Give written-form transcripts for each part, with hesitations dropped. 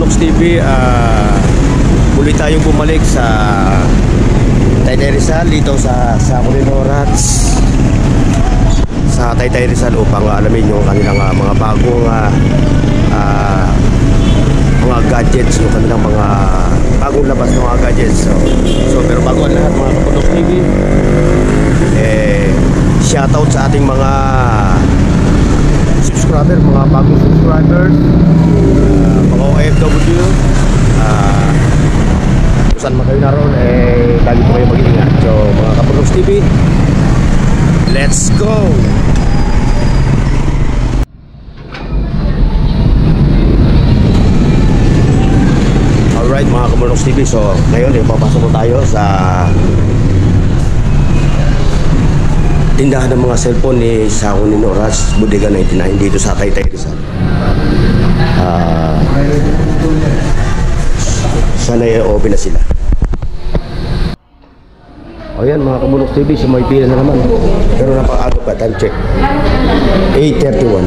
Kabundoks TV, muli tayong bumalik sa Taytay Rizal dito sa Colinnorads sa Taytay Rizal upang alamin yung kanilang mga bagong mga gadgets, yung kanilang mga bagong labas ng mga gadgets. So pero bago ang lahat mga Kabundoks TV, shoutout sa ating mga subscriber, mga bagong subscribers, mga OFW, kung saan man kayo naroon, lagi po kayo mag-iingat. So mga Kabundoks TV, let's go! Alright mga Kabundoks TV, so ngayon papasok po tayo sa tindahan ng mga cellphone ni sa Colinnorads Bodega 99 dito sa Taytay Rizal. Sana open na sila. O yan mga Kabundoks TV, so may pila na naman. Pero napaka-ato pa, time check 8:31.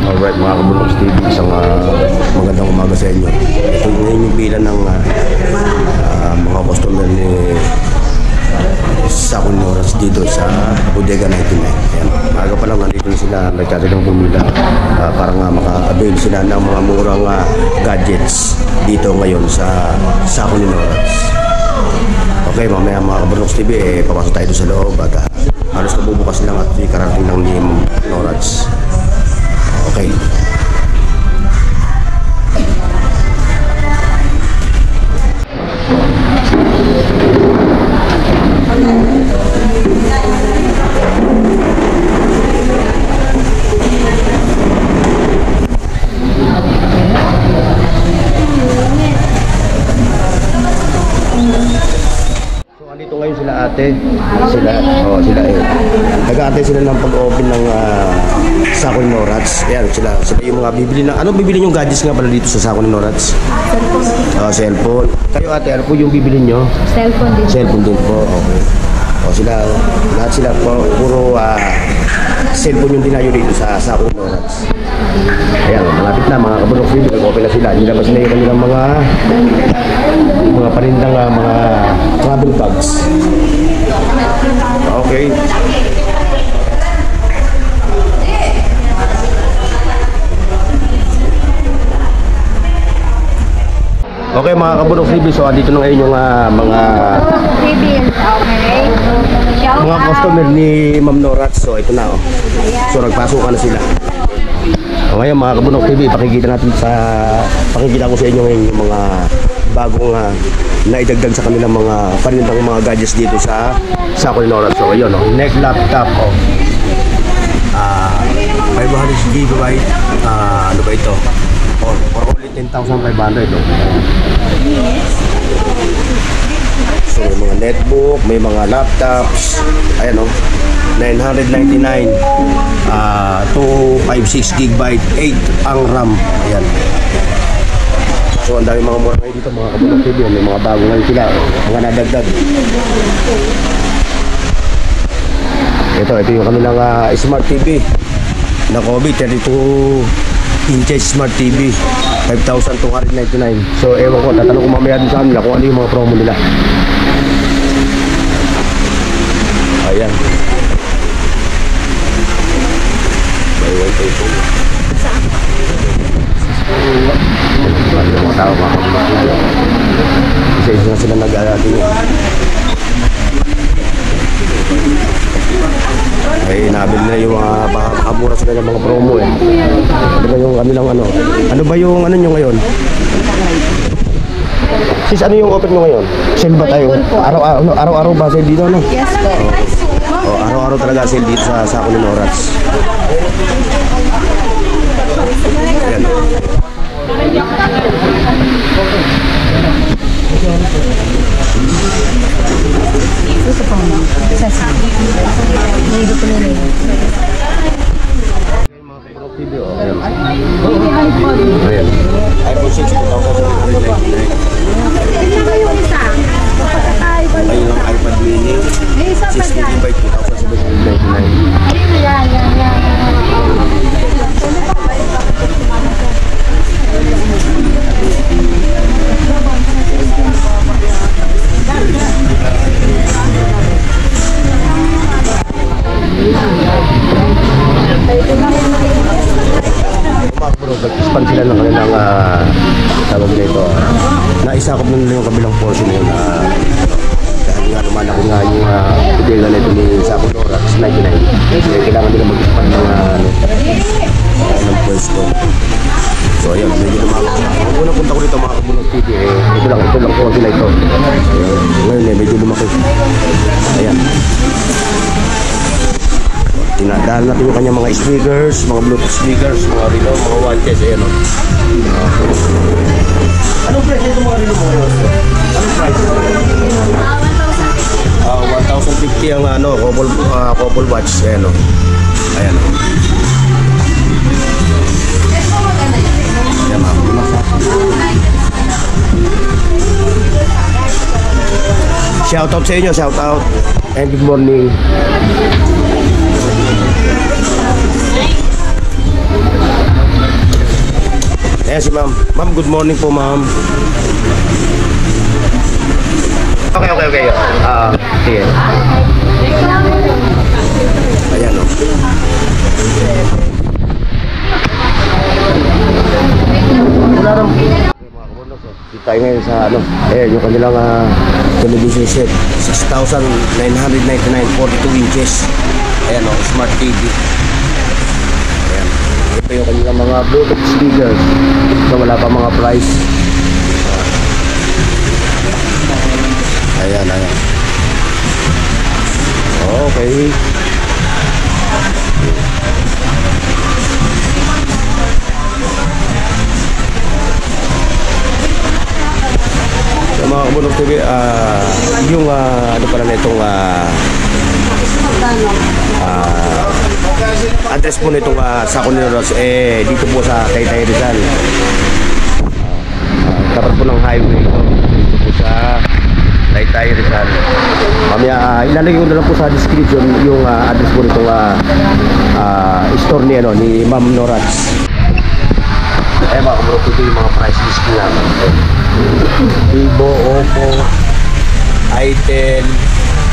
Alright mga Kabundoks TV, isang magandang umaga sa inyo. Ito yung pila ng mga customer ni sa Colinnorads dito sa Bodega 99. Ayan, maaga pa lang nandito na sila, nagkakaroon ng pumila para nga maka-avail sila ng mga murang gadgets dito ngayon sa Colinnorads. Okay, mamaya mga Kabundoks TV, papasok tayo sa loob at halos nabubukas lang at ikarating ng ni Colinnorads. Okay. So andito ngayon sila ate, sila nag-aantay sila ng pag-open ng sa Colinnorads. Ayan, sila yung mga bibili na. Ano bibili yung gadgets nga pala dito sa Colinnorads? Cellphone. Cellphone. Kayo ate, ano po yung bibili nyo? Cellphone din. Cellphone din po, okay. Lahat sila po, puro cellphone yung dinayo dito sa Colinnorads. Ayan, malapit na mga Kabundoks TV, nag-open na sila. Nilabas na yung kanilang mga parindang mga travel bags. Okay. Okay mga Kabundoks TV, so dito na ngayon yung mga mga customer ni Ma'am Norads. So ito na So nagpasukan na sila. Ngayon mga Kabundoks TV, pakikita ko sa inyo ngayon yung mga bagong naidagdag sa kanilang mga panindang mga gadgets dito sa Colinnorads. So ayun, neck laptop 500 GB, ano ba ito? For only 10,500 ito. So may mga netbook, may mga laptops. Ayan 999, 256 GB, 8 ang RAM. Ayan. So ang dami mga mura ngayon dito mga Kabundoks TV. May mga bago ngayon sila, mga nadagdag. Ito yung kanilang smart TV na Kobe 32 inches smart TV, 5,299. So ewan ko, tatanong ko mamaya din sa kanila kung ano yung mga promo nila. Ayan, may wifi po. Ano yung mga tao mga Kabundoks? Isa-isa na sila nag-aating. Ay nabili na yung mga makamura sila ng mga promo Ano ba yung kanilang ano ba yung ano nyo ngayon? Sis, ano yung open nyo ngayon? Sale ba tayo? Araw-araw ba sale dito, no? Yes po. Araw-araw talaga sale dito sa Colinnorads. Ayan. Ito po na. Sasa. Hindi ko na rin. Video. Ayan. iPhone 6 2,799. Ito yung isa. Ayun lang iPad ni Mini May isa pa 680 dyan. by 2,799. Ayun, yan. Mga bro, nag-expand sila ng kanilang tawag nito. Naisakop na nila yung kabilang portion yun. Dahil nga lumalaki nga yung bodega nito ni Saco Lorax 99. Kaya kailangan nila mag-expand ng pwesto. So ayun, medyo lumalaki. Kung unang punta ko dito mga kabunong TV, ito lang po sila ito. Ngayon medyo lumaki. Ayan. Tinadaan natin yung kanyang mga speakers, mga Bluetooth speakers, mga relo, mga watches, ayan o. Anong price ito mga relo mo? Anong price? 1,050 ang couple watch, ayan o. Ayan o. Ayan mga shoutout sa inyo, shoutout. And good morning. Ayan si ma'am. Ma'am, good morning po ma'am. Okay. Sige. Ayan o. Wala rin. Dito tayo ngayon sa yung kanilang television set. 6,999, 42 inches. Ayan o, smart TV. Ayan. Ito yung kanilang mga Bluetooth speakers. So wala pa mga price. Ayan. Okay. So mga kabunok TV, yung pala na itong address po nitong Saco Lorax dito po sa Taytay Rizal. Tapat po ng highway dito po sa Taytay Rizal. Mamaya ilalagay ko na lang po sa description yung address po nitong store ni Ma'am Lorax. Mga kabunok TV, yung mga price list nila. Vivo, Oppo, Itel,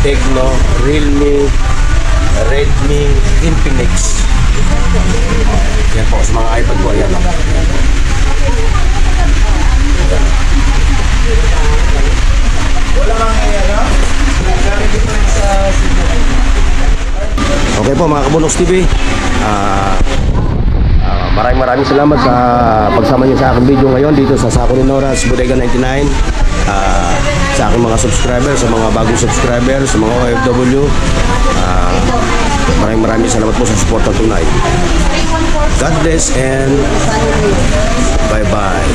Tecno, Realme, Redmi, Infinix. Yan po, sa mga iPad po, ayan. Okay po mga Kabunoks TV, maraming salamat sa pagsama niyo sa aking video ngayon dito sa Saco Lorax Bodega 99. Sa aking mga subscribers, sa mga bagong subscribers, sa mga OFW, maraming salamat po sa support ng tunay. God bless and bye-bye.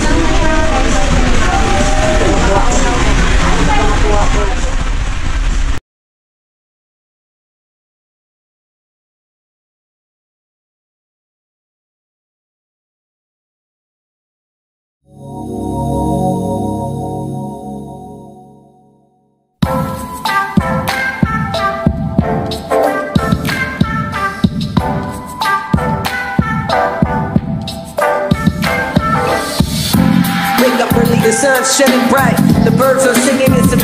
The sun's shining bright, the birds are singing, it's a